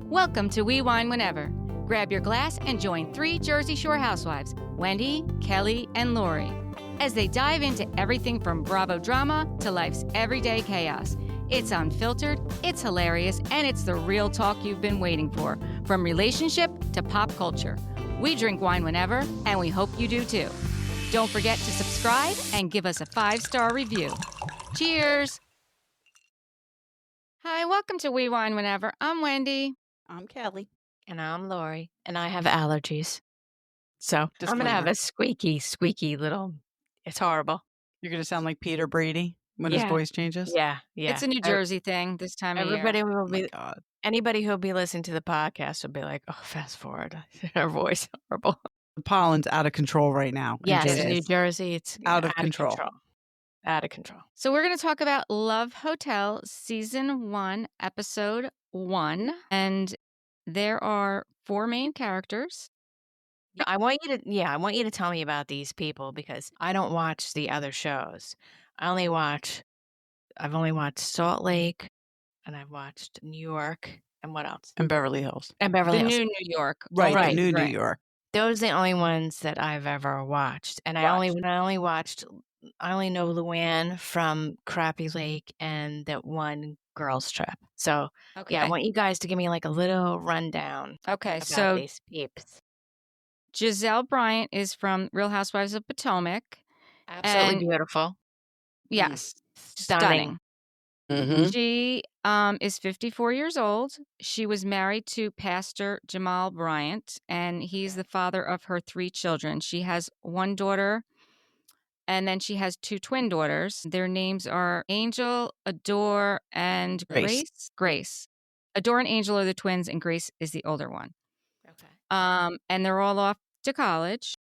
Welcome to We Wine Whenever. Grab your glass and join three Jersey Shore housewives, Wendy, Kelly, and Lori, as they dive into everything from Bravo drama to life's everyday chaos. It's unfiltered, it's hilarious, and it's the real talk you've been waiting for, from relationship to pop culture. We drink wine whenever, and we hope you do too. Don't forget to subscribe and give us a 5-star review. Cheers! Hi, welcome to We Wine Whenever. I'm Wendy. I'm Kelly. And I'm Lori, and I have allergies. So I'm Disclaimer. going to have a squeaky little, it's horrible. You're going to sound like Peter Brady when his voice changes? Yeah. It's a New Jersey thing this time of year. Everybody will be, God. anybody who'll be listening to the podcast will be like, oh, fast forward. Her voice horrible. The pollen's out of control right now. Yes, in New Jersey, it's out of control. Out of control. So we're going to talk about Love Hotel Season 1, Episode 1. And there are 4 main characters. I want you to tell me about these people because I don't watch the other shows. I've only watched Salt Lake, and I've watched New York, and what else? And Beverly Hills. And Beverly Hills. The new New York. Right, the new New York. Those are the only ones that I've ever watched. And I only know Luann from Crappy Lake and that one girls trip. So Okay. yeah, I want you guys to give me like a little rundown. Okay, about so these peeps. Giselle Bryant is from Real Housewives of Potomac. Absolutely and- beautiful. Yes, Stunning. Mm-hmm. She is 54 years old. She was married to Pastor Jamal Bryant, and he's the father of her 3 children. She has 1 daughter, and then she has 2 twin daughters. Their names are Angel, Adore, and Grace. Grace. Adore and Angel are the twins, and Grace is the older one. Okay. And they're all off to college.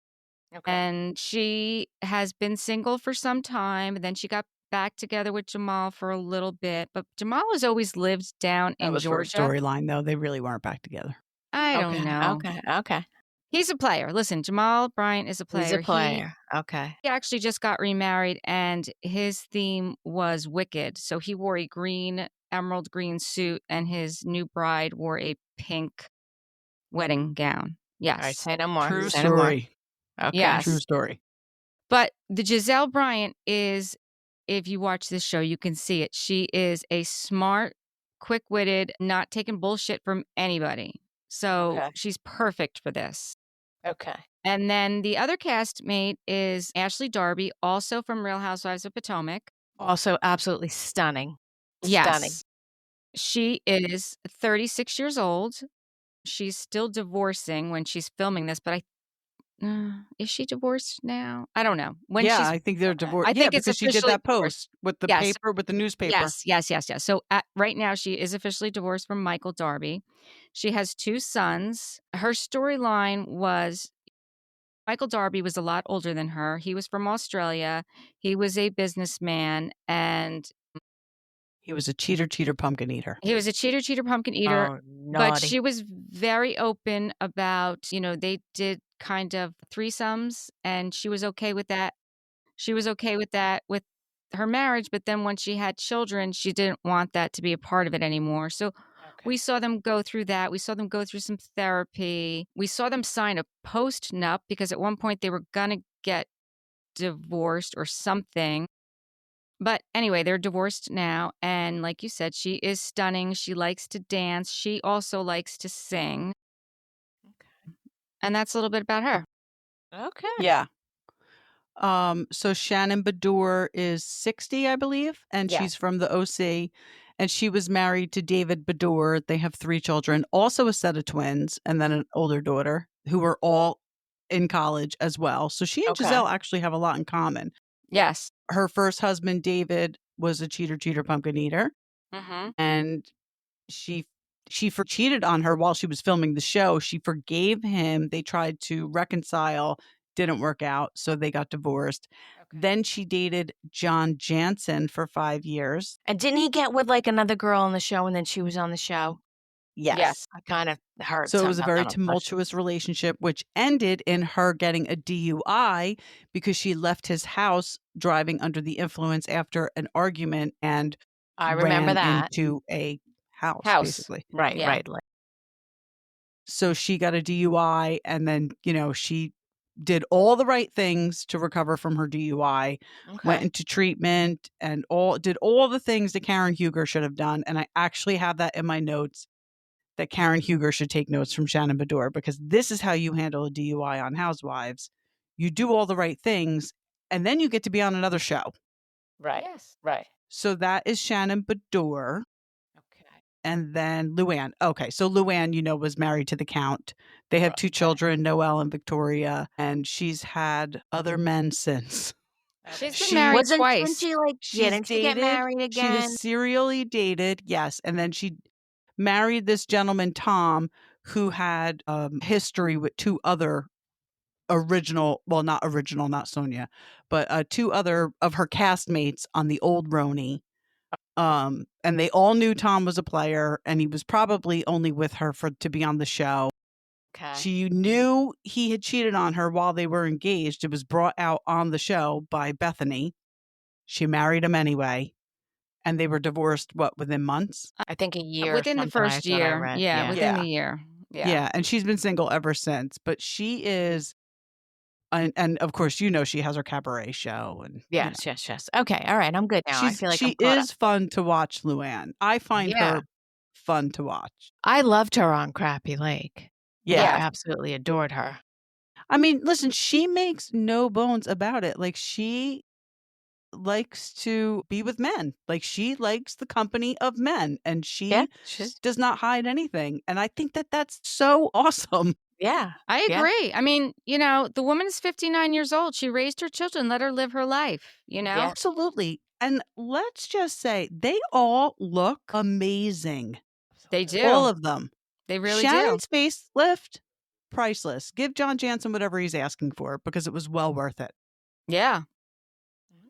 Okay. And she has been single for some time. And then she got back together with Jamal for a little bit. But Jamal has always lived down That in was for a Georgia. storyline, though. They really weren't back together. I don't know. Okay. He's a player. Listen, Jamal Bryant is a player. He's a player. Okay. He actually just got remarried, and his theme was Wicked. So he wore a emerald green suit, and his new bride wore a pink wedding gown. Yes. All right. Say no more. True Say no more. story. Okay. Yes. True story. But the Giselle Bryant is, if you watch this show, you can see it. She is a smart, quick-witted, not taking bullshit from anybody. So Okay. she's perfect for this. Okay. And then the other castmate is Ashley Darby, also from Real Housewives of Potomac. Also absolutely stunning. Yes. Stunning. She is 36 years old. She's still divorcing when she's filming this, but is she divorced now? I don't know. I think they're divorced. I think it's because she did officially that post with the Yes. paper, with the newspaper. Yes. So right now she is officially divorced from Michael Darby. She has 2 sons. Her storyline was Michael Darby was a lot older than her. He was from Australia. He was a businessman, and He was a cheater, pumpkin eater. he was a cheater, pumpkin eater. Oh, But naughty. she was very open about, they did kind of threesomes, and she was okay with that. She was okay with that with her marriage, but then when she had children, she didn't want that to be a part of it anymore. So we saw them go through that. We saw them go through some therapy. We saw them sign a post-nup because at one point they were going to get divorced or something. But anyway, they're divorced now. And like you said, she is stunning. She likes to dance. She also likes to sing. Okay. And that's a little bit about her. Okay. Yeah. So Shannon Baddour is 60, I believe, and Yeah. she's from the OC, and she was married to David Baddour. They have 3 children, also a set of twins, and then an older daughter who are all in college as well. So she and Okay. Giselle actually have a lot in common. Yes. Her first husband, David, was a cheater, pumpkin eater, Mm-hmm. and she cheated on her while she was filming the show. She forgave him. They tried to reconcile, didn't work out, so they got divorced. Then she dated John Jansen for 5 years. And didn't he get with like another girl on the show and then she was on the show? Yes. I kind of heard. So it was a something very about that. tumultuous relationship, which ended in her getting a DUI because she left his house driving under the influence after an argument and I remember ran that. into a house, House. basically. Right, Yeah. right. So she got a DUI, and then, she did all the right things to recover from her DUI, went Okay. into treatment, and did all the things that Karen Huger should have done. And I actually have that in my notes, that Karen Huger should take notes from Shannon Bedore, because this is how you handle a DUI on Housewives. You do all the right things, and then you get to be on another show. Right. Yes. Right. So that is Shannon Bedore. Okay. And then Luann. Okay, so Luann, was married to the Count. They have two Okay. children, Noelle and Victoria, and she's had other men since. She's been She married Didn't twice. she like? Yeah, She's didn't she get dated. married She again? has serially dated, yes, and then she married this gentleman, Tom, who had history with two other not Sonia, but two other of her castmates on the old Roni. And they all knew Tom was a player, and he was probably only with her to be on the show. Okay. She knew he had cheated on her while they were engaged. It was brought out on the show by Bethany. She married him anyway, and they were divorced, within months? I think a year. Within the something I first thought I year. read. Yeah, Yeah. within Yeah. the year. Yeah, and she's been single ever since. But she is, and of course, she has her cabaret show, and Yes. Yes. Yes. Okay. All right. I'm good now. I feel like I'm she caught up. is fun to watch, Luann. I find Yeah. her fun to watch. I loved her on Crappy Lake. Yeah. I absolutely adored her. I mean, listen, she makes no bones about it. Like, she likes to be with men. Like, she likes the company of men, and Yeah. she does not hide anything. And I think that that's so awesome. Yeah. I Yeah. agree. I mean, the woman is 59 years old. She raised her children. Let her live her life, Yeah. Absolutely. And let's just say they all look amazing. They do. All of them. They really do. Shannon's facelift, priceless. Give John Jansen whatever he's asking for, because it was well worth it. Yeah.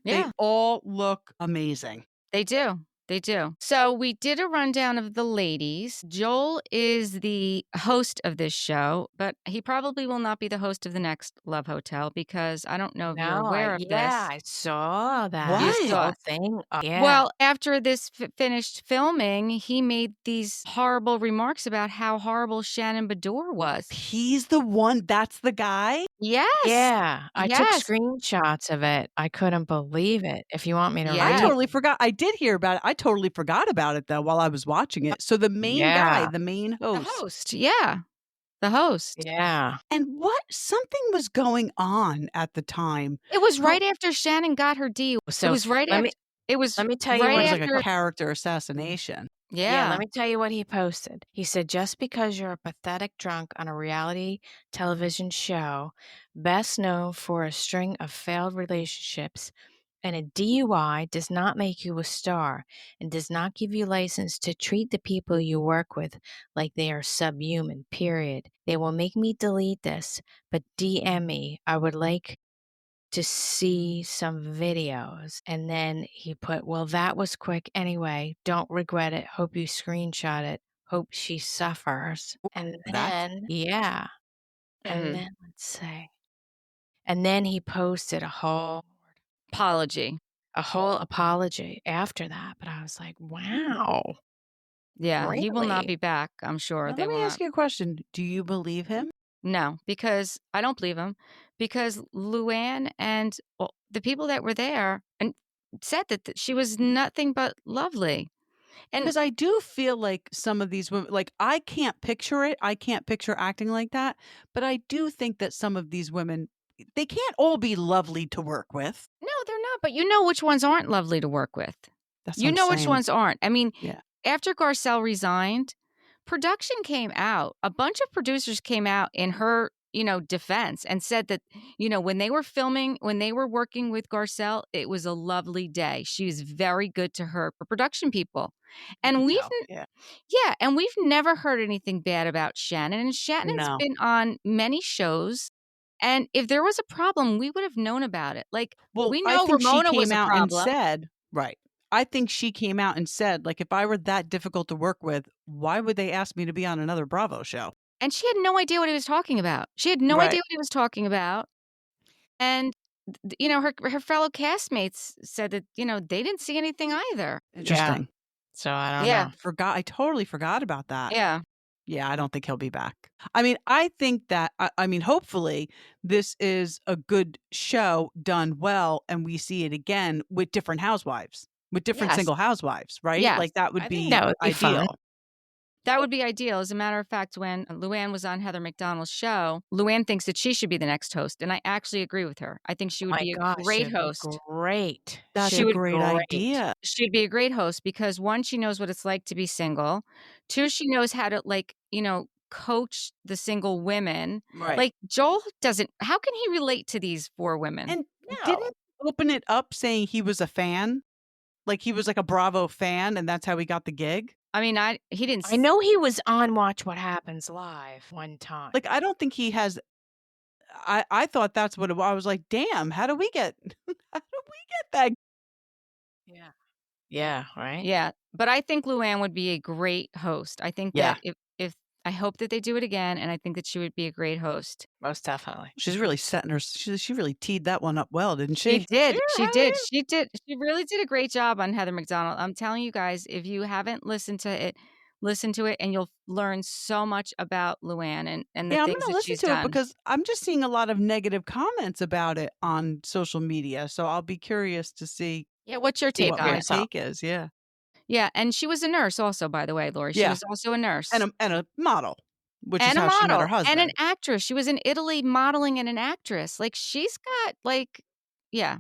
They all look amazing. They do. They do. So we did a rundown of the ladies. Joel is the host of this show, but he probably will not be the host of the next Love Hotel, because I don't know if you're aware of Yeah, this. I saw that. What? You saw whole it. thing. Yeah. Well, after this finished filming, he made these horrible remarks about how horrible Shannon Bedore was. He's the one. That's the guy. Yes. Yeah, I took Yes. screenshots of it. I couldn't believe it. If you want me to Yeah. I read, totally forgot. I did hear about it. I totally forgot about it, though, while I was watching it. So the main guy, Yeah. the main The host. host. Yeah. The host. Yeah. And something was going on at the time. It was right after Shannon got her D. So it was right let after. me It was let me tell you It right what was he like after. a character assassination. Yeah, let me tell you what he posted. He said, just because you're a pathetic drunk on a reality television show, best known for a string of failed relationships, and a DUI does not make you a star and does not give you license to treat the people you work with like they are subhuman, period. They will make me delete this, but DM me. I would like to see some videos. And then he put, well, that was quick anyway. Don't regret it. Hope you screenshot it. Hope she suffers. And then, yeah. And then let's see. And then he posted a whole apology. apology after that. But I was like, wow. Yeah, he will not Really? be back, I'm sure. Now, They let me will ask not. you a question. Do you believe him? No, because I don't believe him. Because Luann and the people that were there and said that she was nothing but lovely. And Because I do feel like some of these women, like, I can't picture it. I can't picture acting like that. But I do think that some of these women, they can't all be lovely to work with. no, they're not. But you know which ones aren't lovely to work with. That's You what know I'm which saying. ones aren't. I mean, Yeah. after Garcelle resigned, production came out. A bunch of producers came out in her, defense and said that, when they were filming, when they were working with Garcelle, it was a lovely day. She was very good to her production people. And Yeah. and we've never heard anything bad about Shannon. And Shannon's No. been on many shows. And if there was a problem, we would have known about it. Like, Well, we I know think Ramona she was came a out and problem. said, right. I think she came out and said, like, if I were that difficult to work with, why would they ask me to be on another Bravo show? And she had no idea what he was talking about. She had no Right. idea what he was talking about. And, her fellow castmates said that, they didn't see anything either. Interesting. So I don't Yeah. know. I totally forgot about that. Yeah. Yeah, I don't think he'll be back. I mean, I think that, I mean, hopefully this is a good show done well and we see it again with different housewives, with different Yes. single housewives, right? Yes. Like that would I think be that would be fun. ideal. That would be ideal. As a matter of fact, when Luann was on Heather McDonald's show, Luann thinks that she should be the next host, and I actually agree with her. I think she Oh would my be a gosh, great she'd be host. great. That's She a She'd be would great great. idea. she'd be a great host because 1, she knows what it's like to be single. 2, she knows how to, like, coach the single women. Right. Like, Joel doesn't how can he relate to these 4 women? And didn't No. he open it up saying he was a fan? Like he was like a Bravo fan and that's how he got the gig? I mean, he didn't I know he was on Watch What Happens Live one time. Like I don't think he has. I thought that's what it was. I was like, damn, how do we get how do we get that? Yeah. Yeah, right? Yeah, but I think Luann would be a great host. I think Yeah. that if I hope that they do it again, and I think that she would be a great host. Most definitely. She's really setting her. She really teed that one up well, didn't She she? did, she Sure, did, yeah. she did. She really did a great job on Heather McDonald. I'm telling you guys, if you haven't listened to it, listen to it, and you'll learn so much about Luann and the Yeah, I'm things gonna that listen she's to it done. because I'm just seeing a lot of negative comments about it on social media. So I'll be curious to see Yeah, what's your take what for on my it? yourself. take is. Yeah. Yeah, and she was a nurse also, by the way, Lori. She Yeah. was also a nurse. And a model, which is And a how she met her model, and an husband. actress. She was in Italy modeling and an actress. Like, she's got, like yeah.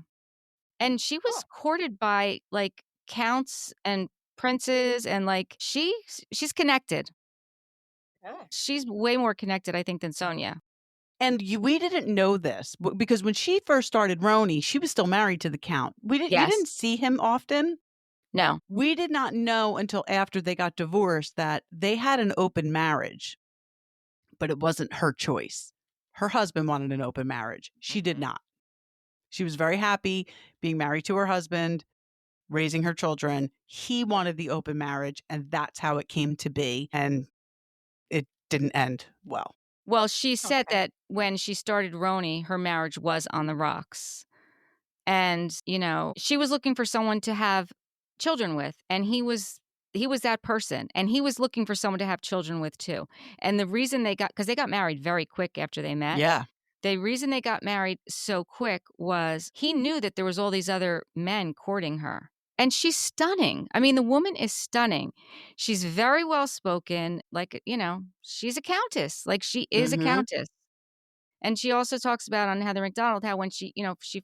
And she was Cool. courted by, like, counts and princes, and, like, she's connected. Okay. She's way more connected, I think, than Sonia. And we didn't know this because when she first started Roni, she was still married to the Count. You Yes. didn't see him often. No. We did not know until after they got divorced that they had an open marriage, but it wasn't her choice. Her husband wanted an open marriage. She did Mhm. not. She was very happy being married to her husband, raising her children. He wanted the open marriage, and that's how it came to be. And it didn't end well. Well, she said Okay. that when she started Roni, her marriage was on the rocks. And, she was looking for someone to have children with, and he was that person, and he was looking for someone to have children with too. And the reason because they got married very quick after they met. Yeah. The reason they got married so quick was he knew that there was all these other men courting her. And she's stunning. I mean, the woman is stunning. She's very well spoken. Like, she's a countess. Like, she is a Mm-hmm. countess. And she also talks about on Heather McDonald how when she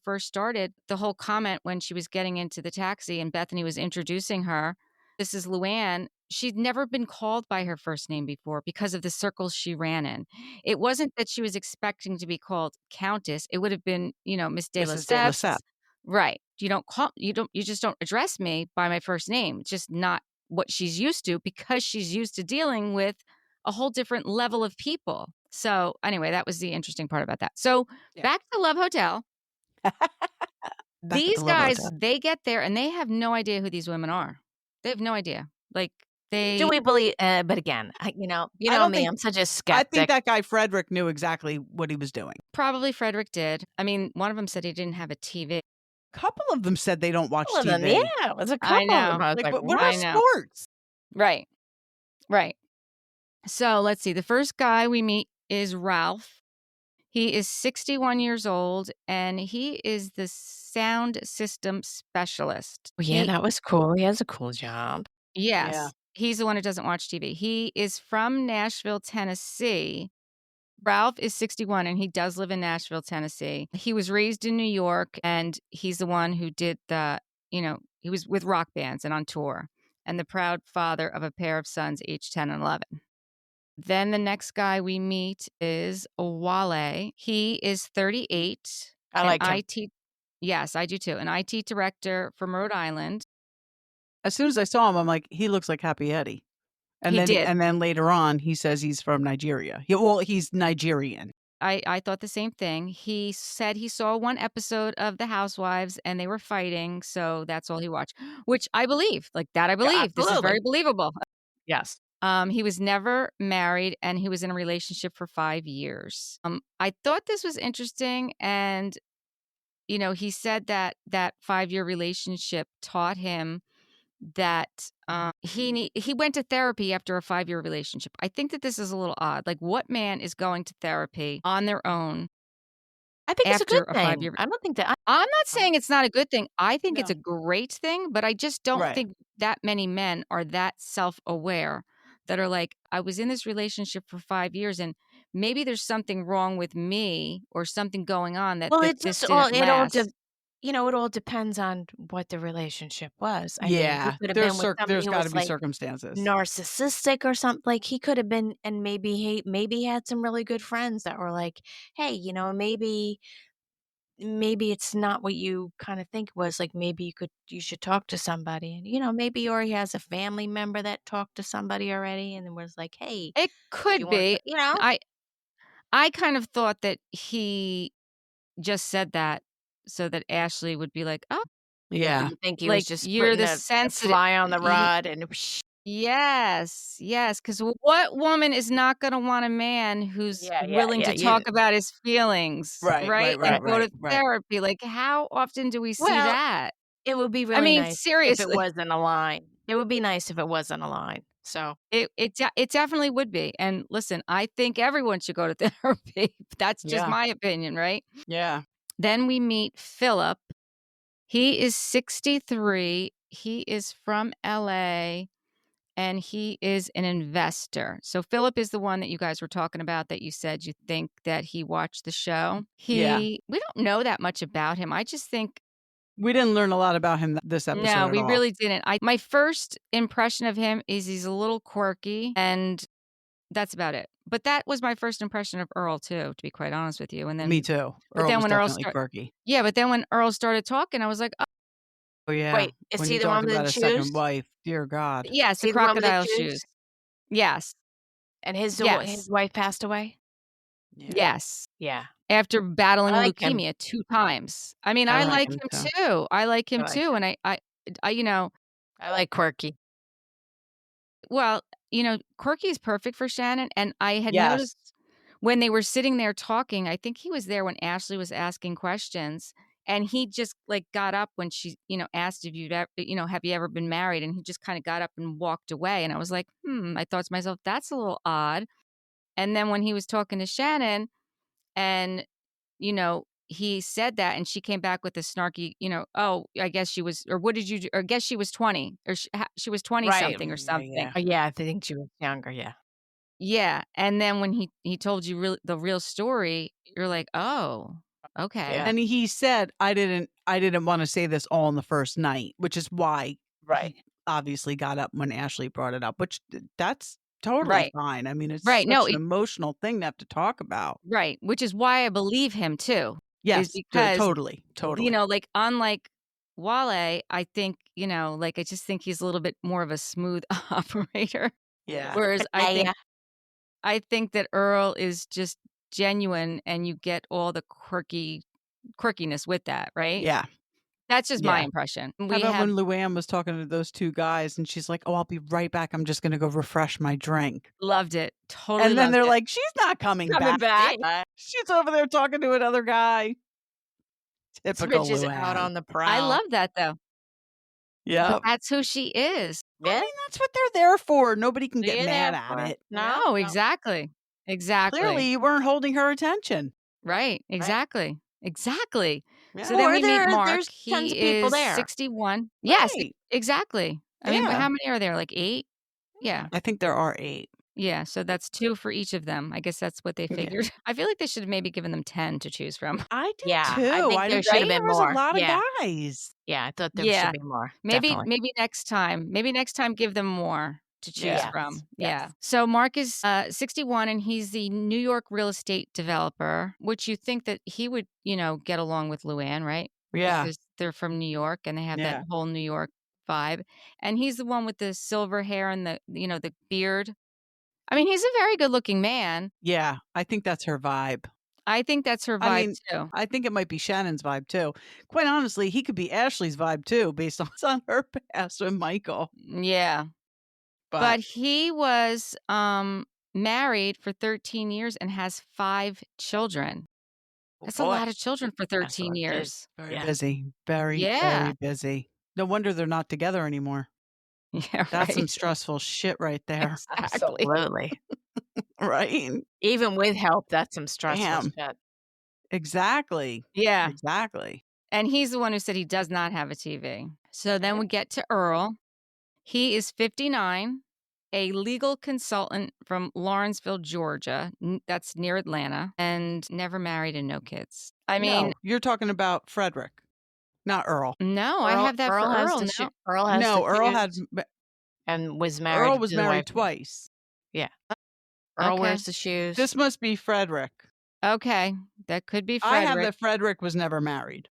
first started, the whole comment when she was getting into the taxi and Bethany was introducing her, this is Luann. She'd never been called by her first name before because of the circles she ran in. It wasn't that she was expecting to be called Countess. It would have been, Miss de Mrs. De Lesseps. Lesseps. Right. You just don't address me by my first name. It's just not what she's used to because she's used to dealing with a whole different level of people. So anyway, that was the interesting part about that. So Yeah. back to Love Hotel. Back at These the Love guys, Hotel. they get there and they have no idea who these women are. They have no idea. Like Do we believe? But again, you know I don't me. think- I'm such a I skeptic. think that guy Frederick knew exactly what he was doing. probably Frederick did. I mean, one of them said he didn't have a TV. A couple of them said they don't watch Couple of TV. them, yeah, it was a couple of them. know. I was Like, like, what I are know. sports? Right. Right. So let's see. The first guy we meet is Ralph. He is 61 years old and he is the sound system specialist. Well, yeah, He- that was cool. He has a cool job. Yes. Yeah. He's the one who doesn't watch TV. He is from Nashville, Tennessee. Ralph is 61 and he does live in Nashville, Tennessee. He was raised in New York and he's the one who did he was with rock bands and on tour and the proud father of a pair of sons, aged 10 and 11. Then the next guy we meet is Wale. He is 38. I an like him. IT Yes, I do too. An IT director from Rhode Island. As soon as I saw him, I'm like, he looks like Happy Eddie. And He then did. and then later on, he says he's from Nigeria. He's Nigerian. I thought the same thing. He said he saw one episode of The Housewives and they were fighting, so that's all he watched, which I believe. Like that I believe. This is absolutely. very believable. Yes. He was never married and he was in a relationship for 5 years. I thought this was interesting and he said that 5-year relationship taught him that he went to therapy after a 5-year relationship. I think that this is a little odd. Like, what man is going to therapy on their own I think it's a good after a thing. 5-year? I don't think that I'm not saying it's not a good thing. I think it's a No. great thing, but I just don't Right. think that many men are that self-aware that are like, I was in this relationship for 5 years and maybe there's something wrong with me or something going on that well, that it this just all didn't it all last. it all depends on what the relationship was. I mean, he Yeah. could have been with somebody There's who got to was, be like, circumstances. narcissistic or something. Like, he could have been, and maybe he had some really good friends that were like, "Hey, maybe it's not what you kinda think it was, like, maybe you should talk to somebody," and, maybe, or he has a family member that talked to somebody already and then was like, "Hey, It do you could wanna," be. you know? I kind of thought that he just said that so that Ashley would be like, "Oh, Yeah. You think he was like, just you're putting the a sensitive." fly on the rod and Yes, yes, because what woman is not gonna want a man who's yeah, yeah, willing yeah, to talk about his feelings, Right, right? right, And right, go right, to right. therapy, like, how often do we see well, that? it would be I really mean, nice if it seriously, wasn't a line. It would be nice if it wasn't a line. So, it definitely would be, and listen, I think everyone should go to therapy, that's just Yeah. my opinion, right? Yeah. Then we meet Philip. He is 63, he is from LA, and he is an investor. So Philip is the one that you guys were talking about that you said you think that he watched the show. Yeah. We don't know that much about him. I just think We didn't learn a lot about him this no, episode at we all. really didn't. My first impression of him is he's a little quirky and that's about it. But that was my first impression of Earl too, to be quite honest with you. And Me then too. but Earl then was when Earl definitely started quirky. yeah, but then when Earl started talking, I was like, "Oh, Oh, yeah. wait, is When he he the talked one with the about his second shoes? wife, dear God. yes, Is the he the one with the crocodile shoes? shoes." Yes. And his Yes. wife passed away? Yeah. Yes. Yeah. After battling I like him. leukemia 2 times. I mean, I I I like like like him. him him too. too. I like I him like too, him. and I I like quirky. well, Corky is perfect for Shannon, and I had Yes. noticed when they were sitting there talking, I think he was there when Ashley was asking questions, and he just, like, got up when she, asked if you'd ever "Have you ever been married?" And he just kinda got up and walked away, and I was like, "Hmm," I thought to myself, "That's a little odd." And then when he was talking to Shannon and he said that and she came back with a snarky, "Oh, I guess she was," or "What did you do?" Or "I guess she was 20," or she was 20 Right. something or Yeah, something. yeah. Yeah, I think she was younger, yeah. Yeah, and then when he told you the real story, you're like, "Oh, okay." Yeah. And he said, I didn't wanna say this all in the first night," which is why Right. he obviously got up when Ashley brought it up, which that's totally Right. fine. I mean, it's Right, no, such an emotional thing to have to talk about. right, which is why I believe him too, is Yes, because, totally, totally. like, unlike Wale, I think, like, I just think he's a little bit more of a smooth operator, Yeah. whereas Yeah. I think that Earl is just genuine and you get all the quirkiness with that, right? Yeah, That's just my yeah. impression. How We about have when Luann was talking to those 2 guys and she's like, "Oh, I'll be right back. I'm just gonna go refresh my drink." loved it, totally And then loved they're it. like, "She's not coming Coming back." back. She's over there talking to another guy. Typical Rich is out Luann. on the I prowl. love that though, but Yep. that's who she is. I Yeah. mean, that's what they're there for. Nobody can What are get you mad there at for? it. No, No, no. exactly. Exactly. Clearly, you weren't holding her attention. Right, Right. exactly. Exactly. So Yeah. then Or we meet Mark, there's tons of he people is there. 61. Yes, Right. exactly. I mean, Yeah. how many are there, like 8? Yeah. I think there are 8. Yeah, so that's 2 for each of them. I guess that's what they Yeah. figured. I feel like they should have maybe given them 10 to choose from. I did Yeah, I too. think I there didn't should have think Right? there been was a more. lot of Yeah. guys. Yeah, I thought there should Yeah. be more, Maybe definitely. maybe next time. Maybe next time give them more to choose Yeah. Yes, from. Yeah. yes. So Mark is 61 and he's the New York real estate developer, which you think that he would, get along with Luann, right? Yeah. Because they're from New York and they have that Yeah. whole New York vibe. And he's the one with the silver hair and the beard. I mean, he's a very good-looking man. Yeah. I think that's her vibe. I think that's her I vibe mean, too. I think it might be Shannon's vibe too. Quite honestly, he could be Ashley's vibe too, based on her past with Michael. Yeah. But But he was, married for 13 years and has 5 children. Oh, That's a boy. lot of children for That's a 13 lot of kids. years. very Yeah. busy. Very, Yeah. very busy. No wonder they're not together anymore. Yeah, That's some right. stressful shit right there. Exactly. Absolutely. Right? Even with help, that's some stressful Damn. shit. Exactly. Yeah. Exactly. And he's the one who said he does not have a TV. So then we get to Earl. He is 59, a legal consultant from Lawrenceville, Georgia. That's near Atlanta, and never married and no kids. I mean, No, you're talking about Frederick, not Earl. no, I have that for Has Earl the now. Earl has the No, Earl had shoes and was Earl married was to the wife. married twice. Yeah. Earl Okay. wears the shoes. This must be Frederick. Okay. That could be I have Frederick. that Frederick was never married.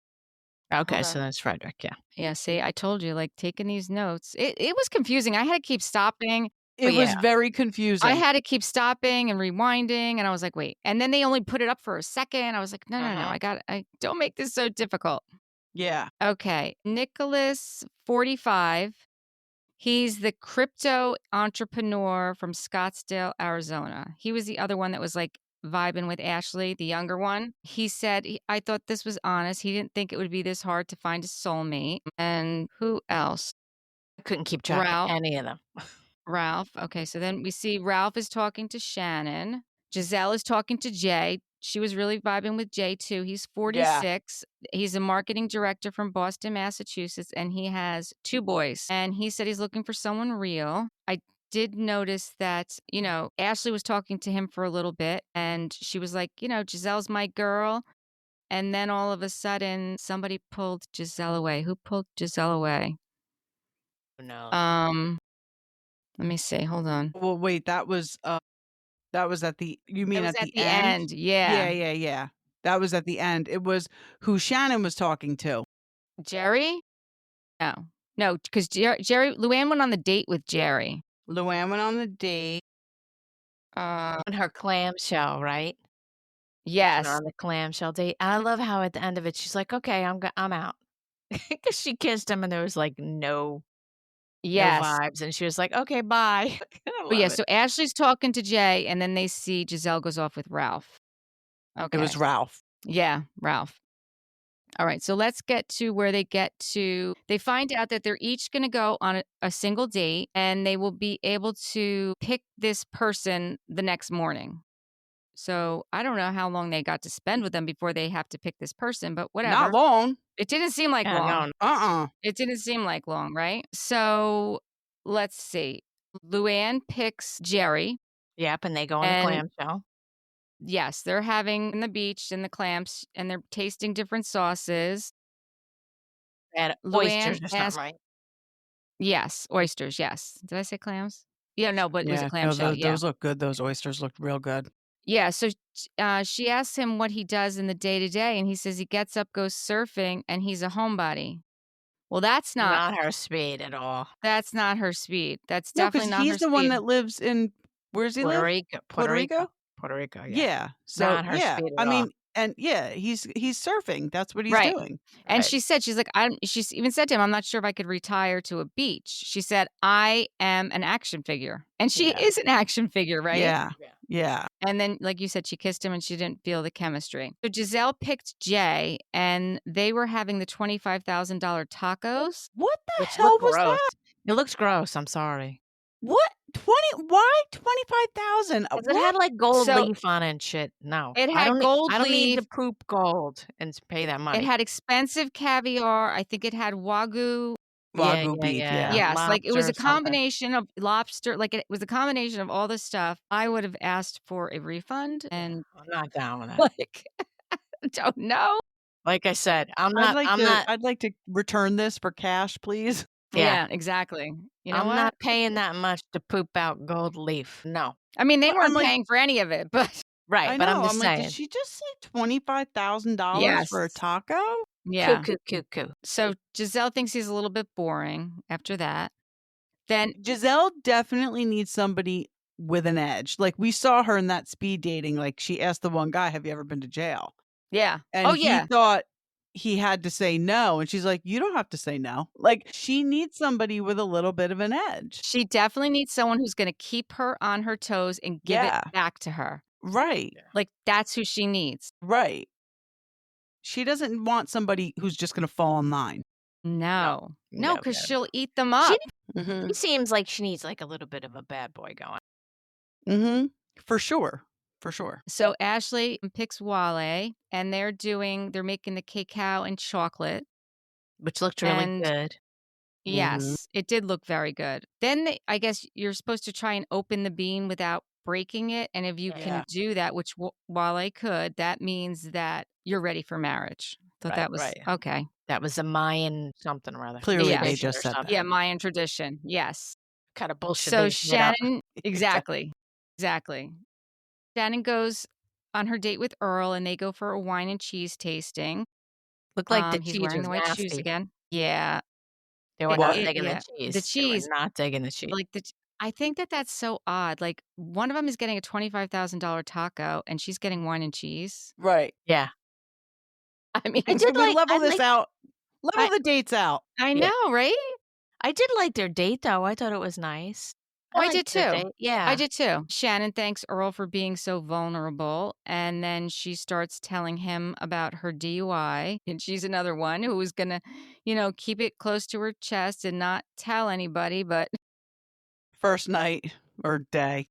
Okay, so that's Frederick, yeah. Yeah, see, I told you, like, taking these notes. It was confusing. I had to keep stopping. It was yeah. very confusing. I had to keep stopping and rewinding, and I was like, "Wait." And then they only put it up for a second. I was like, "No, no, no. I don't make this so difficult." Yeah. Okay. Nicholas, 45. He's the crypto entrepreneur from Scottsdale, Arizona. He was the other one that was like vibing with Ashley, the younger one. He said, I thought this was honest. He didn't think it would be this hard to find a soulmate. And who else? I couldn't keep track Ralph. of any of them. Ralph. Okay. So then we see Ralph is talking to Shannon. Giselle is talking to Jay. She was really vibing with Jay too. He's 46. He's a marketing director from Boston, Massachusetts, and he has 2 boys. And he said he's looking for someone real. I did notice that, Ashley was talking to him for a little bit and she was like, Giselle's my girl. And then all of a sudden somebody pulled Giselle away. Who pulled Giselle away? Who knows? Let me see. Hold on. Well, wait, that was at the you mean It was at at the the end? end. Yeah. Yeah. That was at the end. It was who Shannon was talking to. Jerry? No, because Luann went on the date with Jerry. Luann went on the date. Uh, On her clamshell, right? yes. On the clamshell date. And I love how at the end of it, she's like, okay, I'm out. Because she kissed him and there was like no Yes. vibes. And she was like, okay, bye. Oh, yeah. So Ashley's talking to Jay, and then they see Giselle goes off with Ralph. Okay. It was Ralph. Yeah, Ralph. All right. So let's get to where they get to. They find out that they're each going to go on a single date, and they will be able to pick this person the next morning. So I don't know how long they got to spend with them before they have to pick this person, but whatever. Not long. It didn't seem like long. No. It didn't seem like long, right? So let's see. Luann picks Jerry. Yep, and they go on the clamshell. Yes, they're having in the beach and the clamps, and they're tasting different sauces. And Luann oysters or something, right? Yes, oysters. Yes. Did I say clams? Yeah, no, but it was a No, clamshell. Yeah. those look good. Those oysters looked real good. Yeah. So she asks him what he does in the day to day, and he says he gets up, goes surfing, and he's a homebody. Well, that's not her speed at all. That's not her speed. That's No, definitely because not her he's the speed. one that lives in where's he live? Puerto Rico. Yeah. Yeah. So Not her yeah, speed at I mean, all. and yeah, he's surfing. That's what he's Right. doing. And Right. she said, she's like, she's even said to him, I'm not sure if I could retire to a beach. She said, I am an action figure. And she is an action figure, right? Yeah. And then, like you said, she kissed him and she didn't feel the chemistry. So Giselle picked Jay, and they were having the $25,000 tacos. What the Which hell looked was gross. that? It looks gross. I'm sorry. What? Why 25,000? 'Cause it had like gold So- leaf on it and shit. No. It I had don't gold I don't need to leaf. poop gold and pay that money. It had expensive caviar. I think it had Wagyu. Wagyu beef, yeah. Yes, like it was Lobster a or something. combination of lobster. Like it was a combination of all this stuff. I would have asked for a refund, and I'm not down with that. like, I don't know. Like I said, I'm not. I'd like to return this for cash, please. Yeah, exactly. You know I'm what? not paying that much to poop out gold leaf. No. I mean, they Well, I'm weren't like- paying for any of it, but Right, I but know. I'm just like, saying. did she just say $25,000 for a Yes. taco? yeah. Coo. So Giselle thinks he's a little bit boring after that. Then Giselle definitely needs somebody with an edge. Like we saw her in that speed dating. Like she asked the one guy, "Have you ever been to jail?" yeah. And Oh he yeah. thought he had to say no, and she's like, "You don't have to say no." Like she needs somebody with a little bit of an edge. She definitely needs someone who's going to keep her on her toes and give Yeah. it back to her. Right. Like that's who she needs. Right. She doesn't want somebody who's just going to fall in line. No, No, because no. she'll eat them up. He seems like she needs like a little bit of a bad boy going. Mm-hmm. For sure. For sure. So Ashley picks Wale, and they're making the cacao and chocolate. Which looked really And good. Mhm. yes, it did look very good. Then I guess you're supposed to try and open the bean without breaking it. And if you Yeah. can do that, which Wale could, that means that you're ready for marriage. Thought that was Right. okay. That was a Mayan something or other. Clearly, Yes. they Tradition just or said something. that. Yeah, Mayan tradition. Yes. Kind of bullshit So they made up. Shannon, exactly. Exactly. Shannon goes on her date with Earl and they go for a wine and cheese tasting. Looked like the He's cheese wearing was the white shoes nasty. again. Yeah. They were not What? digging the Yeah. The cheese. They were cheese, not digging the cheese. like I think that that's so odd. Like one of them is getting a $25,000 taco and she's getting wine and cheese. Right. Yeah. I mean, I did Can we like level I this like out? Level I the dates out. I Yeah. know, right? I did like their date though. I thought it was nice. I liked did their too. date. Yeah. I did too. Shannon thanks Earl for being so vulnerable. And then she starts telling him about her DUI. And she's another one who was going to, keep it close to her chest and not tell anybody. But First night or day.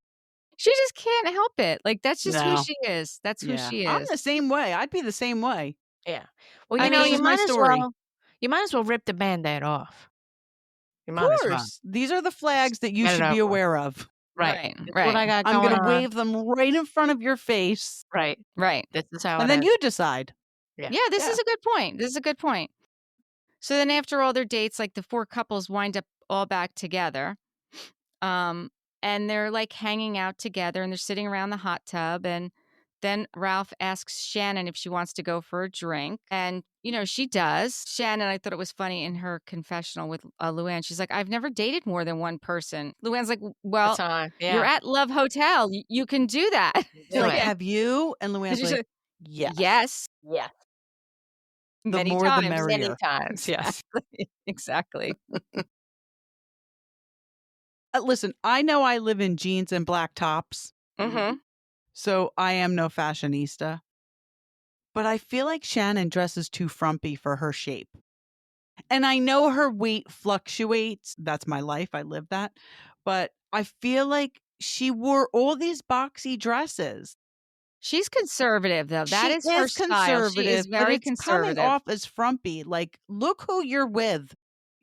she just can't help it. Like, that's just who No. she is. That's who Yeah. she I'm is. the same way. I'd be the same way. Yeah. Well, I you know, mean, you this is my might as story. well rip the Band-Aid off. You Of might as well. course. These are the flags that you Get it should be over with. aware of. Right. This is Right. what I got I'm going going to on. wave them right in front of your face. Right. Right. This is how And it then is. you decide. Yeah. Yeah, this Yeah. is a good point. This is a good point. So then after all their dates, like the four couples wind up all back together. And they're like hanging out together and they're sitting around the hot tub. And then Ralph asks Shannon if she wants to go for a drink. And, she does. Shannon, I thought it was funny in her confessional with Luann. She's like, I've never dated more than one person. Luann's like, well, Time. Yeah. you're at Love Hotel. You can do that. Do Like, it. have you? And And Luann's she's like, like, yes. yes. Yeah. The Many more the times. merrier. Many times. Yes. Exactly. Listen, I know I live in jeans and black tops, Mm-hmm. so I am no fashionista. But I feel like Shannon dresses too frumpy for her shape. And I know her weight fluctuates. That's my life. I live that. But I feel like she wore all these boxy dresses. She's conservative, though. That She is her style. She is but very it's conservative. coming off as frumpy. Like, look who you're with.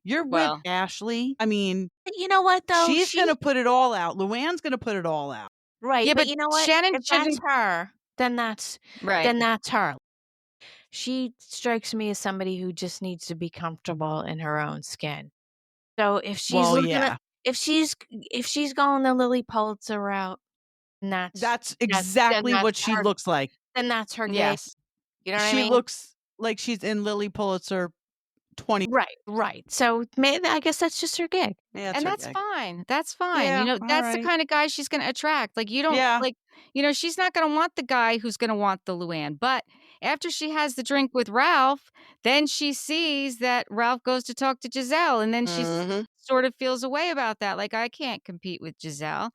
You're with Well, Ashley. I mean, You know what though? she's going to put it all out. Luann's going to put it all out. Right. yeah, But but you know what? Shannon If that's shouldn't. her, then that's Right. her. She strikes me as somebody who just needs to be comfortable in her own skin. So if she's Well, looking yeah. at if she's going the Lily Pulitzer route, and That's exactly that's what she her, looks like. then that's her gig. Yes. You know what I She mean? looks like she's in Lily Pulitzer 20. Right. So maybe I guess that's just her gig. Yeah, And her that's gig. fine. That's fine. Yeah, That's the alright. kind of guy she's going to attract. Like, you don't, Yeah. she's not going to want the guy who's going to want the Luann. But after she has the drink with Ralph, then she sees that Ralph goes to talk to Giselle. And then she sort of feels a way about that. Like, I can't compete with Giselle.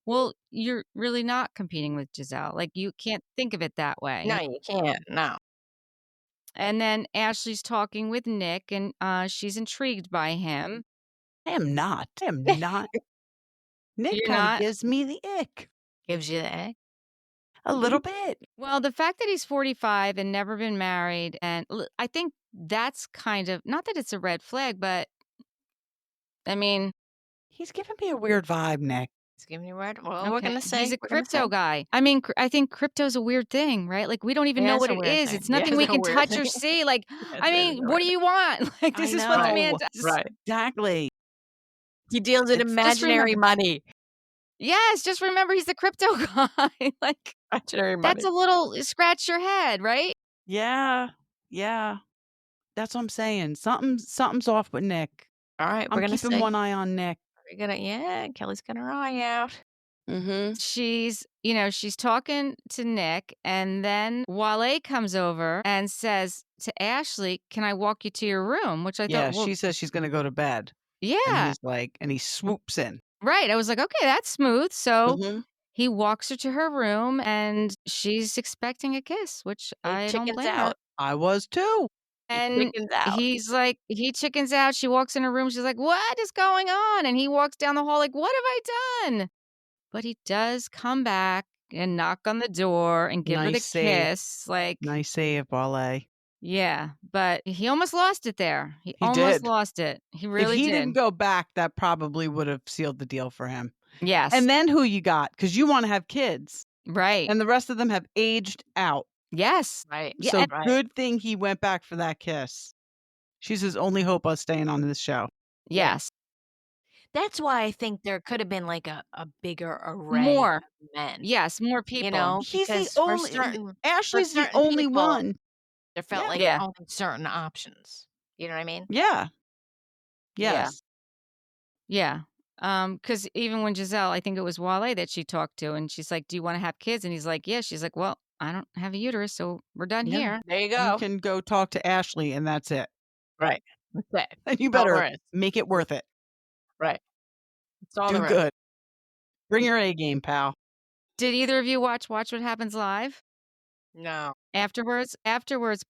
Well, you're really not competing with Giselle. Like, you can't think of it that way. No, you can't. No. And then Ashley's talking with Nick, and she's intrigued by him. I am not. Nick You're kind of not? gives me the ick. Gives you the egg. A little bit. Well, the fact that he's 45 and never been married, and I think that's kind of, not that it's a red flag, but I mean, He's giving me a weird vibe, Nick. It's giving you a word. Well, we're okay, gonna say he's a we're gonna crypto say. guy. I mean, I think crypto's a weird thing, right? Like, we don't even It know is what a it weird is. thing. It's nothing Yeah, we it's a can weird touch or thing. see. Like, Yes, I it is mean, a what do weird you want? Like, this I is what the man know. does. Right. Exactly. He deals in It's just imaginary money. Yes, just remember he's the crypto guy. Like, Imaginary money. that's a little scratch your head, right? Yeah. That's what I'm saying. Something's off with Nick. All right, I'm we're gonna keeping say one eye on Nick. Kelly's got her eye out. Mm-hmm. She's talking to Nick, and then Wale comes over and says to Ashley, "Can I walk you to your room?" Which I Yeah, thought, well, she says she's going to go to bed. And yeah, he's like, and he swoops in. right. I was like, okay, that's smooth. So Mm-hmm. he walks her to her room, and she's expecting a kiss, which Big I don't chickens blame her. out. I was too. And chickens out. he's like, he chickens out. She walks in her room. She's like, "What is going on?" And he walks down the hall like, "What have I done?" But he does come back and knock on the door and give her Nice the save. kiss. Like, Nice save, Wale. yeah, but he almost lost it there. He He almost did. lost it. He If really he did. didn't go back, that probably would have sealed the deal for him. Yes. And then who you got? Because you wanna have kids, Right. and the rest of them have aged out. Yes. Right. Yeah, So and Right. good thing he went back for that kiss. She's his only hope of staying on this show. Yeah. yes. That's why I think there could have been, like, a bigger array More. of men, Yes, more you people. know, He's the because only for Ashley's the certain only people, one. there felt Yeah. like Yeah. only certain options. You know what I mean? Yeah. Yeah. Yes. Yeah. Because even when Giselle, I think it was Wale that she talked to, and she's like, "Do you wanna have kids?" And he's like, "Yeah." She's like, "Well, I don't have a uterus, so we're done Yeah. here." There you You go. can go talk to Ashley, and that's it. Right. That's it. And you That's all better there is. make it worth it. Right. That's all Do there is. good. Bring your A game, pal. Did either of you watch What Happens Live? No. Afterwards,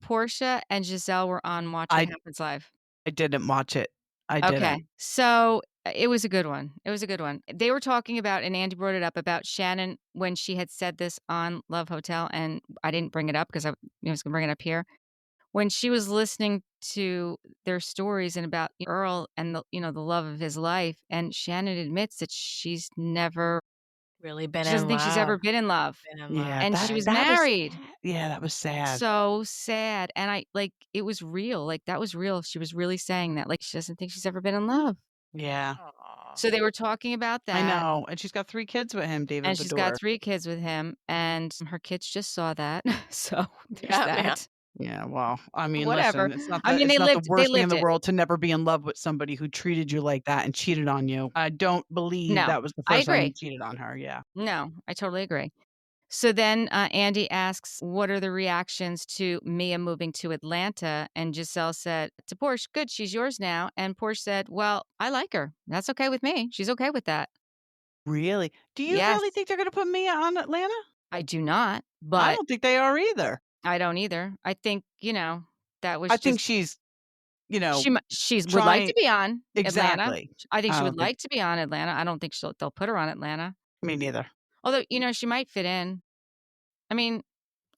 Portia and Giselle were on Watch What I Happens Live. I didn't watch it. I didn't. Okay. So, it was a good one. It was a good one. They were talking about, and Andy brought it up, about Shannon when she had said this on Love Hotel, and I didn't bring it up because I was gonna bring it up here. When she was listening to their stories and about Earl and the love of his life, and Shannon admits that Really been she in doesn't think she's love. ever been in love, Been in love. Yeah, and she that was that was married. sad. Yeah, that was sad. So sad, and it was real, like, that was real. She was really saying that, like, she doesn't think she's ever been in love. Yeah. Aw. So they were talking about I that, know, and she's got 3 kids with him, David and she's got Baddour. 3 kids with him, and her kids just saw that, so there's Yeah, man. that. Yeah, well, I mean, Whatever. listen, it's not I the mean, it's not the they worst thing in lived the it. world to never be in love with somebody who treated you like that and cheated on you. I don't believe No, that was the I first time he agree. cheated on her, yeah. No, I totally agree. So then, Andy asks, "What are the reactions to Mia moving to Atlanta?" And Giselle said to Porsche, "Good, she's yours now." And Porsche said, "Well, I like her. That's okay with me. She's okay with that." Really? Do you really Yes, think they're gonna put Mia on Atlanta? I do not, I but don't think they are either. I don't either. I think, that I was think just she's, you know, she's would like to trying be on Atlanta. exactly. I think I she would don't think like to be on Atlanta. I don't think they'll put her on Atlanta. me neither. Although, she might fit in. I mean,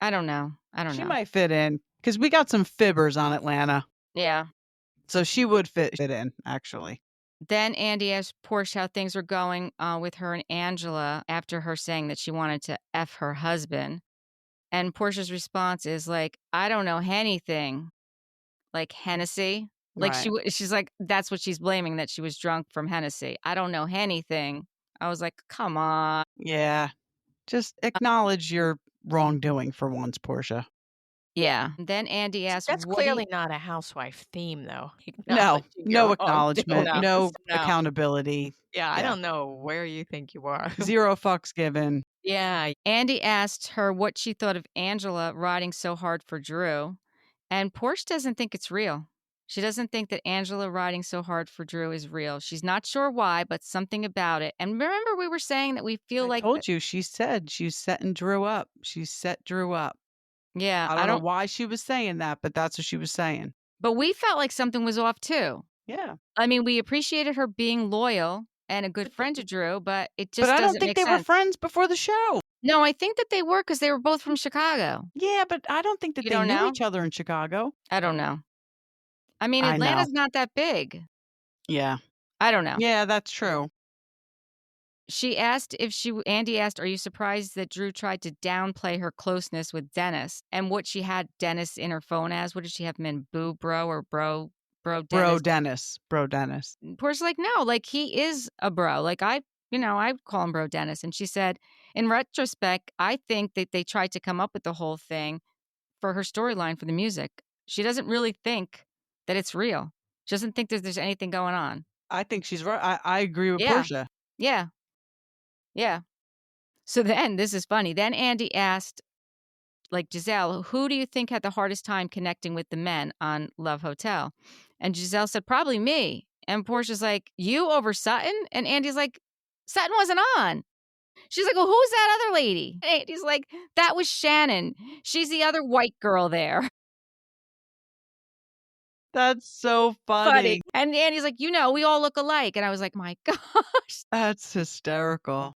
I don't know. I don't She know. might fit in because we got some fibbers on Atlanta, Yeah. so she would fit in, actually. Then Andy asked Porsche how things were going with her and Angela after her saying that she wanted to F her husband. And Portia's response is like, "I don't know anything." Like Hennessy. Like Right. she's like, that's what she's blaming, that she was drunk from Hennessy. "I don't know anything." I was like, come on. Yeah. Just acknowledge your wrongdoing for once, Portia. Yeah. Then Andy asked, That's "What do you?" clearly not a housewife theme, though. No, Acknowledging no your acknowledgement, wrongdoing. No. no No. accountability. Yeah, I Yeah. don't know where you think you are. 0 fucks given. Yeah. Andy asked her what she thought of Angela riding so hard for Drew. And Portia doesn't think it's real. She doesn't think that Angela riding so hard for Drew is real. She's not sure why, but something about it. And remember, we were saying that we feel I like that. told you, she said she's setting Drew up. She set Drew up. Yeah, I I don't know don't, why she was saying that, but that's what she was saying. but we felt like something was off too. Yeah. I mean, we appreciated her being loyal and a good friend to Drew, but it But just I don't doesn't think make they were sense. friends before the show. No, I think that they were because they were both from Chicago. Yeah, but I don't think that You they don't knew know? each other in Chicago. I don't know. I mean, I know. Atlanta's not that big. Yeah. I don't know. Yeah, that's true. She asked Andy asked, "Are you surprised that Drew tried to downplay her closeness with Dennis?" And what she had Dennis in her phone as, what did she have him in? Boo bro or bro Bro Dennis? Dennis. Bro Dennis. Portia's like, "No, like he is a bro. Like I call him Bro Dennis." And she said, "In retrospect, I think that they tried to come up with the whole thing for her storyline for the music. She doesn't really think that it's real. She doesn't think that there's anything going on." I think she's right. I agree with Yeah. Portia. Yeah. Yeah. So then, this is funny. Then Andy asked, like, Giselle, "Who do you think had the hardest time connecting with the men on Love Hotel?" And Giselle said, "Probably me." And Portia's like, "You over Sutton?" And Andy's like, "Sutton wasn't on." She's like, "Well, who's that other lady?" And Andy's like, "That was Shannon. She's the other white girl there." That's so funny. And Andy's like, we all look alike. And I was like, my gosh. That's hysterical.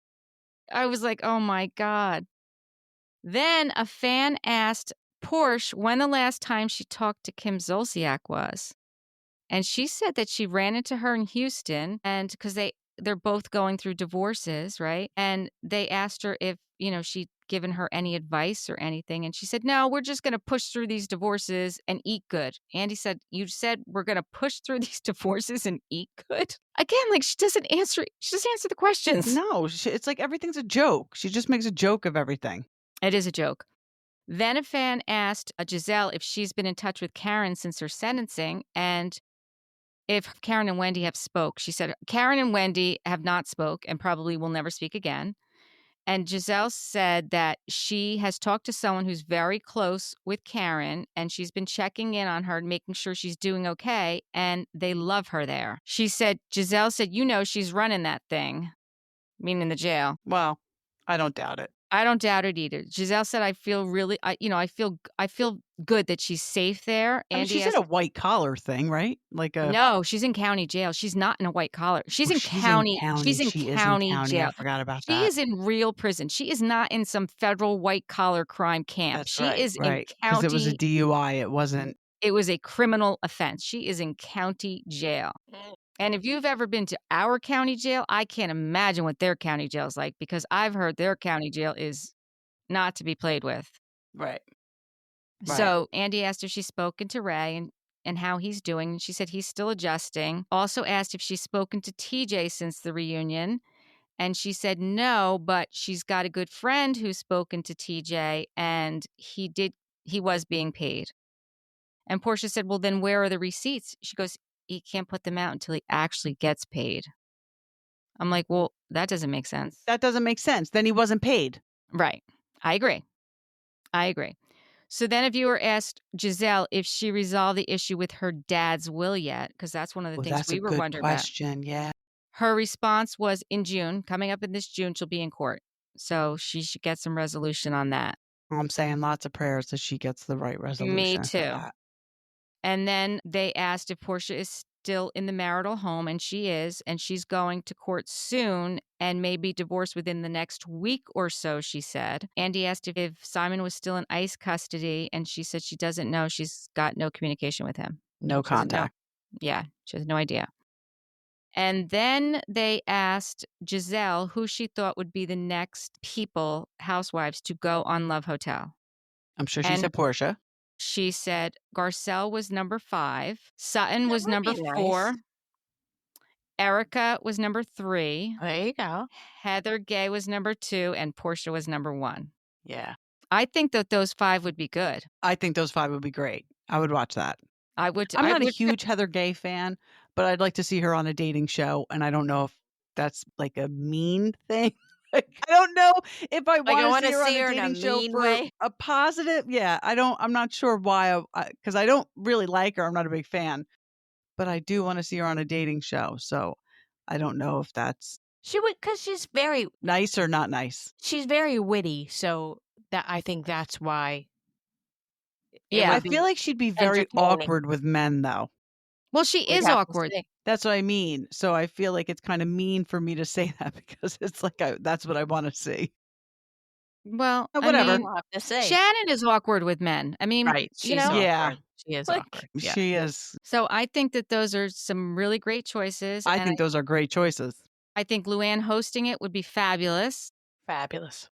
I was like, oh my God. Then a fan asked Porsche when the last time she talked to Kim Zolciak was. And she said that she ran into her in Houston, and because they're both going through divorces, right? And they asked her if, she'd given her any advice or anything. And she said, no, we're just going to push through these divorces and eat good. Andy said, you said we're going to push through these divorces and eat good? Again, like she doesn't answer. She doesn't answer the questions. No, it's like everything's a joke. She just makes a joke of everything. It is a joke. Then a fan asked Giselle if she's been in touch with Karen since her sentencing and if Karen and Wendy have spoke. She said Karen and Wendy have not spoke and probably will never speak again. And Giselle said that she has talked to someone who's very close with Karen and she's been checking in on her and making sure she's doing okay. And they love her there. Giselle said, she's running that thing, meaning the jail. Well, I don't doubt it. I don't doubt it either. Giselle said, I feel really, I feel good that she's safe there. I mean, she's in a white collar thing, right? No, she's in county jail. She's not in a white collar. She's in county. She's in county jail. I forgot about that. She is in real prison. She is not in some federal white collar crime camp. That's she right, is right. in county. Because it was a DUI. It wasn't. It was a criminal offense. She is in county jail. And if you've ever been to our county jail, I can't imagine what their county jail is like because I've heard their county jail is not to be played with. Right. So Andy asked if she's spoken to Ray and how he's doing. And she said he's still adjusting. Also asked if she's spoken to TJ since the reunion. And she said no, but she's got a good friend who's spoken to TJ and he was being paid. And Portia said, well, then where are the receipts? She goes, he can't put them out until he actually gets paid. I'm like, well, that doesn't make sense. That doesn't make sense. Then he wasn't paid. Right. I agree. So then a viewer asked Giselle if she resolved the issue with her dad's will yet, because that's one of the things we were wondering about. That's a good question, yeah. Her response was in June. Coming up in this June, she'll be in court. So she should get some resolution on that. I'm saying lots of prayers that she gets the right resolution. Me too. And then they asked if Portia is still in the marital home, and she is, and she's going to court soon and may be divorced within the next week or so, she said. Andy asked if Simon was still in ICE custody, and she said she doesn't know. She's got no communication with him. No contact. Yeah, she has no idea. And then they asked Giselle who she thought would be the next housewives, to go on Love Hotel. I'm sure she said Portia. She said Garcelle was number 5. Sutton was number 4. Erica was number 3. There you go. Heather Gay was number 2. And Portia was number 1. Yeah. I think that those 5 would be good. I think those 5 would be great. I would watch that. I would. I'm not a huge Heather Gay fan, but I'd like to see her on a dating show. And I don't know if that's like a mean thing. I don't know if I want to see her on a dating show for a positive. Yeah, I'm not sure why, because I don't really like her. I'm not a big fan, but I do want to see her on a dating show. So I don't know if that's because she's very nice or not nice. She's very witty, so I think that's why. Yeah, I feel like she'd be very awkward with men, though. Well, she is awkward. That's what I mean. So I feel like it's kind of mean for me to say that because it's like that's what I want to see. Well, whatever. We'll have to say. Shannon is awkward with men. I mean, right? She's yeah, she is awkward. Yeah. She is. So I think that those are some really great choices. I think those are great choices. I think Luann hosting it would be fabulous. Fabulous.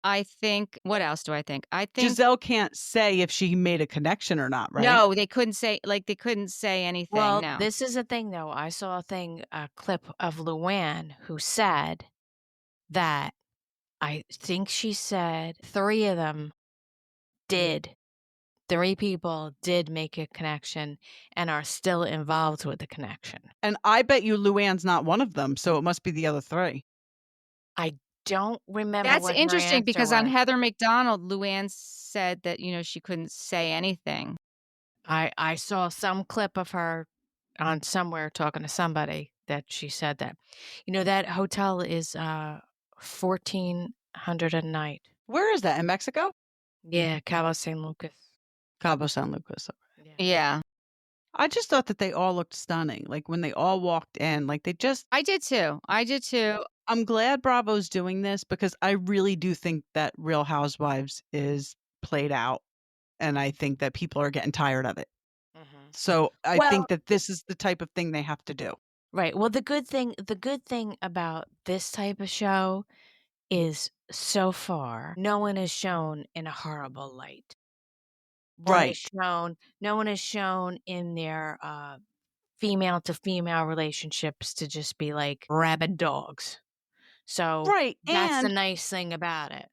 I think, what else do I think? I think Giselle can't say if she made a connection or not, right? No, they couldn't say anything. Well, no. This is a thing, though. I saw a clip of Luann who said that I think she said 3 of them did. 3 people did make a connection and are still involved with the connection. And I bet you Luann's not one of them, so it must be the other 3. I don't remember. That's what interesting because on was. Heather McDonald, Luann said that, she couldn't say anything. I saw some clip of her on somewhere talking to somebody that she said that. That hotel is $1,400 a night. Where is that? In Mexico? Yeah, Cabo San Lucas. Cabo San Lucas. Yeah. I just thought that they all looked stunning. Like when they all walked in, like they just I did too. I did too. I'm glad Bravo's doing this because I really do think that Real Housewives is played out, and I think that people are getting tired of it. Mhm. So I Well, think that this is the type of thing they have to do. right. Well, the good thing about this type of show is so far no one is shown in a horrible light. Right. No one is shown in their female to female relationships to just be like rabid dogs. So Right. that's the And nice thing about it.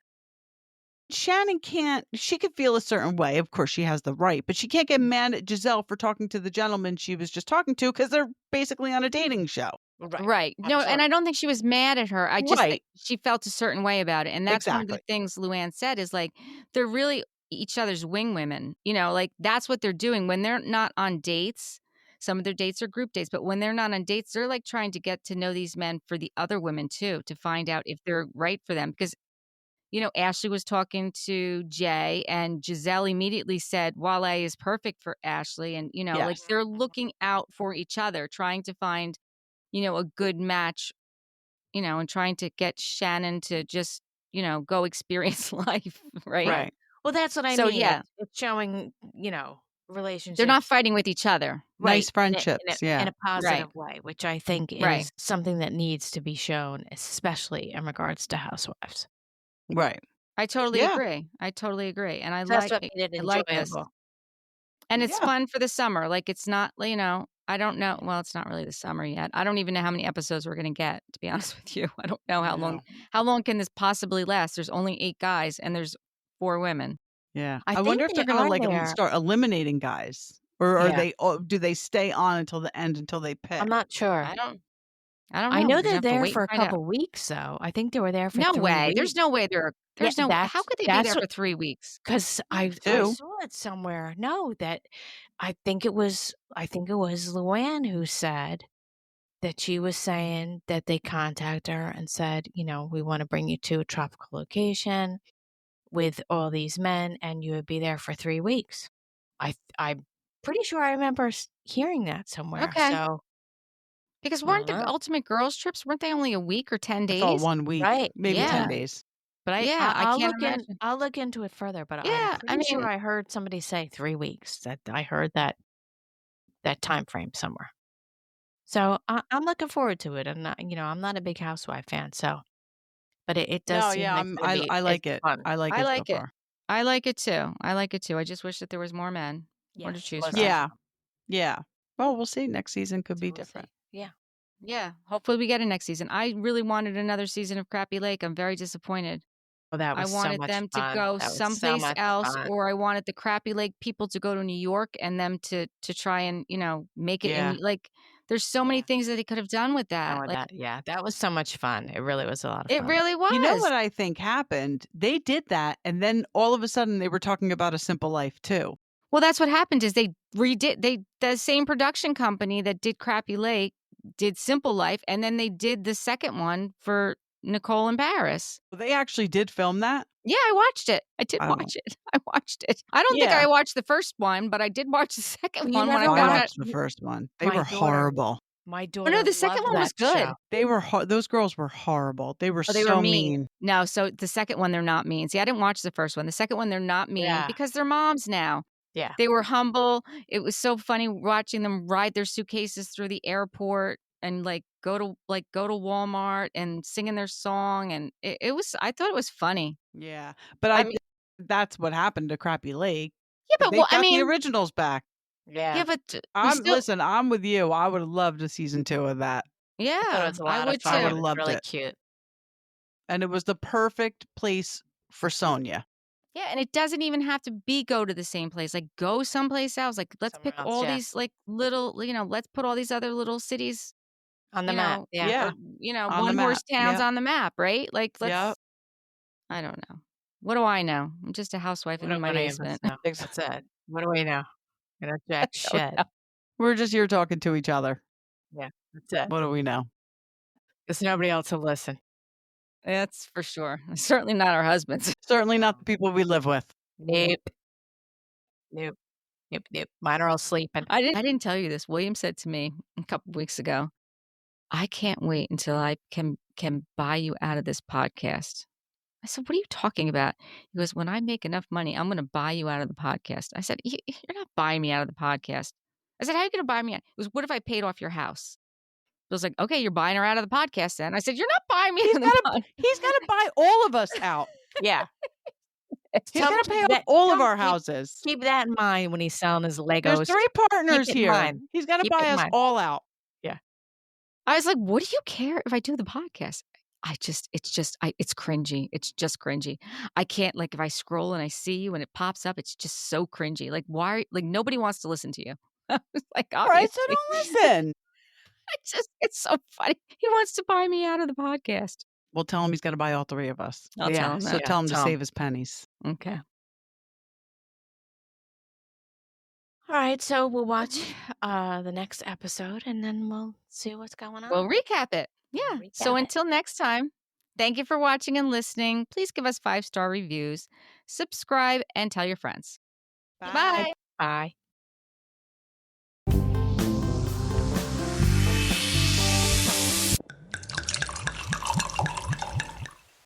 Shannon can't she could feel a certain way. Of course, she has the right, but she can't get mad at Giselle for talking to the gentleman she was just talking to because they're basically on a dating show. Right. Right. No, and Absolutely. I don't think she was mad at her. I just Right. she felt a certain way about it. And that's one of the Exactly. things Luann said is like they're really each other's wing women. You know, like that's what they're doing when they're not on dates. Some of their dates are group dates, but when they're not on dates, they're like trying to get to know these men for the other women too, to find out if they're right for them. Because, Ashley was talking to Jay and Giselle immediately said Wale is perfect for Ashley. And, like Yes. they're looking out for each other, trying to find a good match, and trying to get Shannon to just, go experience life, right? Yeah. Right. Well, that's what I So, mean. yeah, It's showing, they're not relationships fighting with each other. right Nice friendships. in Yeah. a Right, positive way, which I think right. is something that needs to be shown, especially in regards to housewives. Right. I totally Yeah. agree. I totally agree. And I So that's like what it. made it I like this. enjoyable. And it's Yeah. fun for the summer. Like it's not, I don't know. Well, it's not really the summer yet. I don't even know how many episodes we're going to get, to be honest with you. I don't know I know. how long can this possibly last? There's only 8 guys and there's 4 women. Yeah. I I think wonder if they they're gonna, are like, there. start eliminating guys, or are Yeah, they do they stay on until the end until they I'm pick? not sure. I don't I don't I know. We're know gonna they're have to there wait for and a find out. couple weeks, though. I think they were there for No 3 way. weeks. Yeah, There's no way. How could they be there that's what for 3 weeks? 'cause I 2. saw it somewhere. No, that I think it was Luann who said that she was saying that they contacted her and said, "We wanna bring you to a tropical location with all these men, and you would be there for 3 weeks." I'm pretty sure I remember hearing that somewhere, Okay. so Because I weren't don't the know. ultimate girls trips, weren't they only a week or 10 I thought days? 1 week, Right, maybe 10 Yeah. yeah. days. But Yeah, I I'll can't look in imagine. I'll look into it further, but I'm Yeah, I pretty sure mean, I heard somebody say 3 weeks, that I heard that time frame somewhere. So, I'm looking forward to it. I'm not a big housewife fan, so but it does No, seem yeah, like I it's like it. fun. I like I it so like it. far. I like it too. I like it too. I just wish that there was more men, more to Yes, choose most from. Yeah. definitely. Yeah. Well, we'll see. Next season could So be we'll different. see. Yeah. Yeah, hopefully we get a next season. I really wanted another season of Crappy Lake. I'm very disappointed. Well, that I was so wanted much them to fun. go That was so someplace much else, fun. or I wanted the Crappy Lake people to go to New York and them to try and, make it Yeah. in like there's so many Yeah. things that they could have done with Done that. with Like that. Yeah, that was so much fun. It really was a lot of it fun. really You know was. what I think happened? They did that, and then all of a sudden they were talking about A Simple Life too. Well, that's what happened is the same production company that did Crappy Lake did Simple Life, and then they did the second one for Nicole and Paris. They actually did film that? Yeah, I watched it. I did Oh. watch it. I watched it. I don't think Yeah. I watched the first one, but I did watch the second You one when I never I found watched out. watched the first one. They my were daughter horrible. my Oh no, daughter the second loved one was that good. show. They were those girls were horrible. They were Oh, they were so mean. mean. No, so the second one, they're not mean. See, I didn't watch the first one. The second one, they're not mean Yeah. because they're moms now. Yeah. They were humble. It was so funny watching them ride their suitcases through the airport and go to Walmart and singing their song. And it was, I thought it was funny. Yeah. But I mean, that's what happened to Crappy Lake. yeah, But but they well, I got the mean, originals back. yeah, Yeah. but we still, I'm with you. I would have loved a season 2 of that. I thought it yeah, was a I lot of would I fun. would It too. have was loved really it. cute. And it was the perfect place for Sonia. Yeah, and it doesn't even have to be go to the same place. Like go someplace else. Like let's Somewhere pick else, all yeah. these like little, let's put all these other little cities, On the map, yeah. Yeah. or On the one horse map. towns Yep. on the map, right? Like Yep. let's I don't know. What do I know? I'm just a housewife What in do my any of us basement. know? That's it. What do we know? We know I jack don't shit. know. We're just here talking to each other. Yeah, that's it. What do we know? There's nobody else to listen. That's for sure. Certainly not our husbands. Certainly not No. the people we live with. Nope. Nope. Yep. Mine are all sleeping. I didn't tell you this. William said to me a couple weeks ago, I can't wait until I can buy you out of this podcast. I said, "What are you talking about?" He goes, "When I make enough money, I'm gonna buy you out of the podcast." I said, You're not buying me out of the podcast." I said, "How are you gonna buy me out?" He goes, "What if I paid off your house?" I was like, "Okay, you're buying her out of the podcast then." I said, "You're not buying me out of the podcast." He's gotta buy all of us out. Yeah. He's gonna pay off all of our houses. Keep that in mind when he's selling his Legos. There's 3 partners Keep it in here. mind. He's gotta Keep it buy in us mind. all out. Yeah. I was like, "What do you care if I do the podcast?" It's cringy. It's just cringy. I can't, like, if I scroll and I see you and it pops up, it's just so cringy. Like, why? Like, nobody wants to listen to you. I was like, All right, so obviously. don't listen. It's so funny. He wants to buy me out of the podcast. We'll tell him he's gotta buy all 3 of us. I'll tell him So that. tell him to Tell him. save his pennies. Okay. All right, so we'll watch the next episode and then we'll see what's going on. We'll recap it. Yeah. So Recap it. until next time, thank you for watching and listening. Please give us 5-star reviews, subscribe, and tell your friends. Bye. Bye.